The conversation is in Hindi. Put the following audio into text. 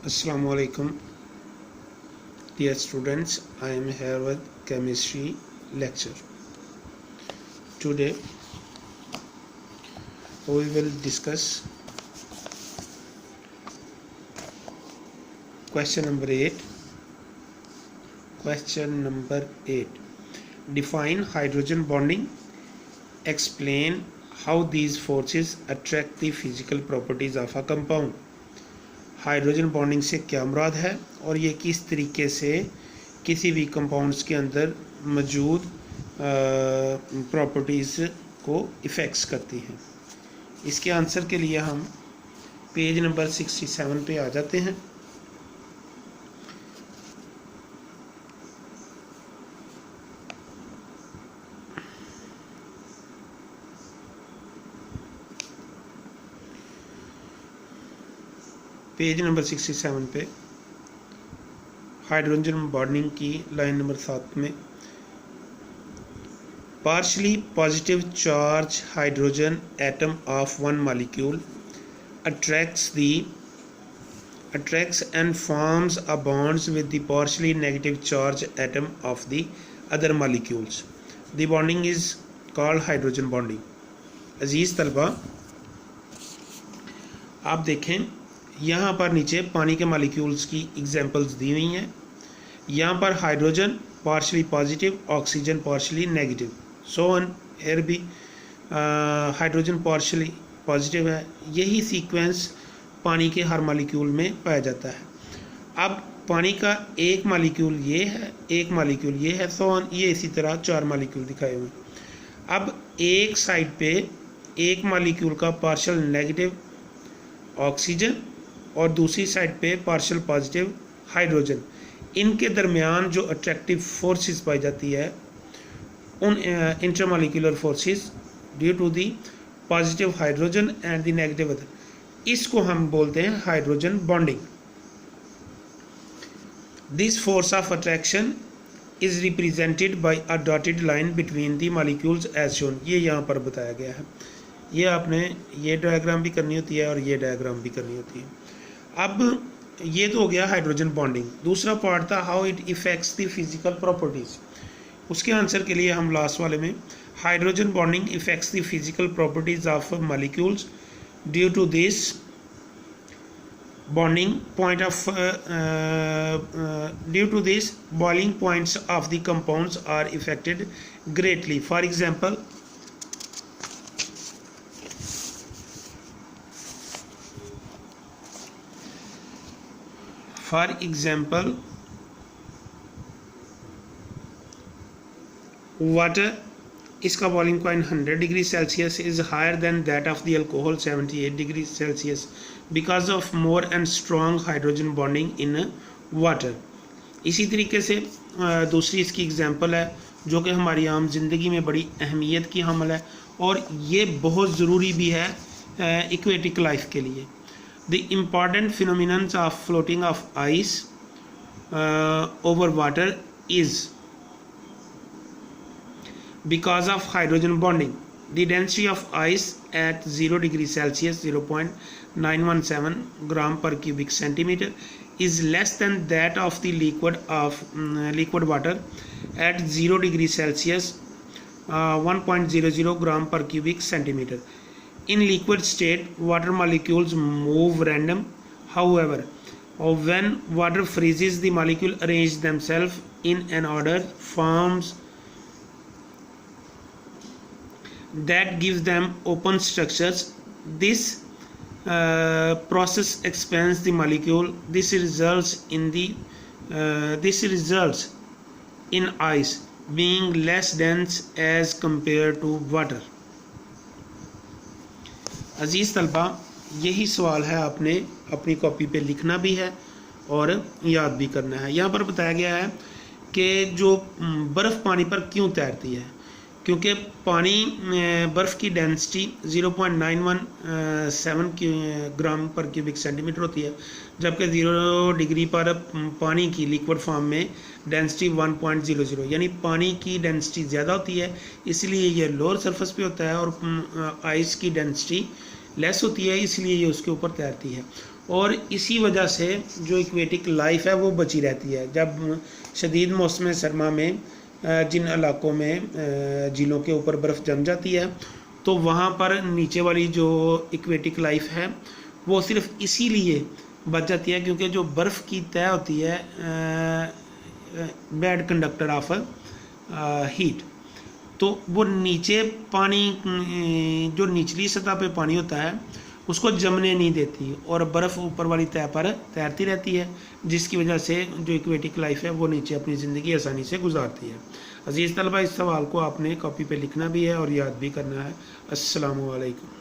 Assalamu alaikum, dear students. I am here with chemistry lecture. Today we will discuss question number 8. Question number 8. Define hydrogen bonding. Explain how these forces attract the physical properties of a compound. Hydrogen bonding से क्या मुराद है और ये किस तरीके से किसी भी कंपाउंड्स के अंदर मौजूद प्रॉपर्टीज़ को इफ़ेक्ट्स करती हैं। इसके आंसर के लिए हम पेज नंबर 67 पे आ जाते हैं। पेज नंबर 67 पे हाइड्रोजन बॉन्डिंग की लाइन नंबर 7 में partially positive charge hydrogen atom of one molecule attracts and forms a bonds with the partially negative charge atom of the other molecules. The bonding is called hydrogen bonding. अजीज़ तलबा, आप देखें यहाँ पर नीचे पानी के मॉलिक्यूल्स की एग्जांपल्स दी हुई हैं। यहाँ पर hydrogen partially positive, oxygen partially negative, so on. Air भी हाइड्रोजन पार्शली पॉजिटिव है। यही सीक्वेंस पानी के हर मॉलिक्यूल में पाया जाता है। अब पानी का एक मॉलिक्यूल ये है, एक मॉलिक्यूल ये है, सो ऑन। ये इसी तरह 4 मॉलिक्यूल दिखाए हुए हैं। अब एक साइड पे एक मॉलिक्यूल का पार्शल नेगेटिव ऑक्सीजन और दूसरी साइड पे पार्शल पॉजिटिव हाइड्रोजन, इनके दरमियान जो अट्रैक्टिव फोर्सेस पाई जाती है, उन intermolecular forces due to the positive hydrogen and the negative other, इसको हम बोलते हैं hydrogen bonding. This force of attraction is represented by a dotted line between the molecules as shown. ये यहाँ पर बताया गया है। ये आपने ये डायग्राम भी करनी होती है और ये डायग्राम भी करनी होती है। अब ये तो हो गया हाइड्रोजन बॉन्डिंग। दूसरा पार्ट था how it affects the physical properties. उसके आंसर के लिए हम लास्ट वाले में hydrogen bonding affects the physical properties of molecules due to this bonding point of due to this boiling points of the compounds are affected greatly. For example, water, इसका boiling point 100 degree Celsius is higher than that of the alcohol 78 degree Celsius because of more and strong hydrogen bonding in water. इसी तरीके से दूसरी इसकी एग्जांपल है जो कि हमारी आम ज़िंदगी में बड़ी अहमियत की हामिल है और ये बहुत ज़रूरी भी है एक्वेटिक लाइफ के लिए। The important phenomenons of floating of ice over water is because of hydrogen bonding. The density of ice at 0 degree Celsius 0.917 gram per cubic centimeter is less than that of the liquid water at 0 degree Celsius 1.00 gram per cubic centimeter. In liquid state, water molecules move random. However, when water freezes, the molecule arrange themselves in an order forms that gives them open structures. This process expands the molecule. This results in ice being less dense as compared to water. अजीज़ तलबा, यही सवाल है, आपने अपनी कॉपी पे लिखना भी है और याद भी करना है। यहाँ पर बताया गया है कि जो बर्फ़ पानी पर क्यों तैरती है, क्योंकि पानी बर्फ़ की डेंसिटी 0.917 ग्राम पर क्यूबिक सेंटीमीटर होती है, जबकि 0 डिग्री पर पानी की लिक्विड फॉर्म में डेंसिटी 1.00, यानी पानी की डेंसिटी ज़्यादा होती है, इसलिए ये लोअर सरफेस पे होता है और आइस की डेंसिटी लेस होती है, इसलिए ये उसके ऊपर तैरती है। और इसी वजह से जो एक्वेटिक लाइफ है वो बची रहती है। जब शदीद मौसम सरमा में जिन इलाकों में झीलों के ऊपर बर्फ़ जम जाती है तो वहाँ पर नीचे वाली जो एक्वेटिक लाइफ है वो सिर्फ इसीलिए बच जाती है क्योंकि जो बर्फ़ की तह होती है बैड कंडक्टर ऑफ हीट, तो वो नीचे पानी जो निचली सतह पे पानी होता है उसको जमने नहीं देती और बर्फ़ ऊपर वाली तह पर तैरती रहती है, जिसकी वजह से जो एक्वेटिक लाइफ है वो नीचे अपनी ज़िंदगी आसानी से गुजारती है। अजीज़ तलबा, इस सवाल को आपने कॉपी पे लिखना भी है और याद भी करना है। अस्सलामु अलैकुम।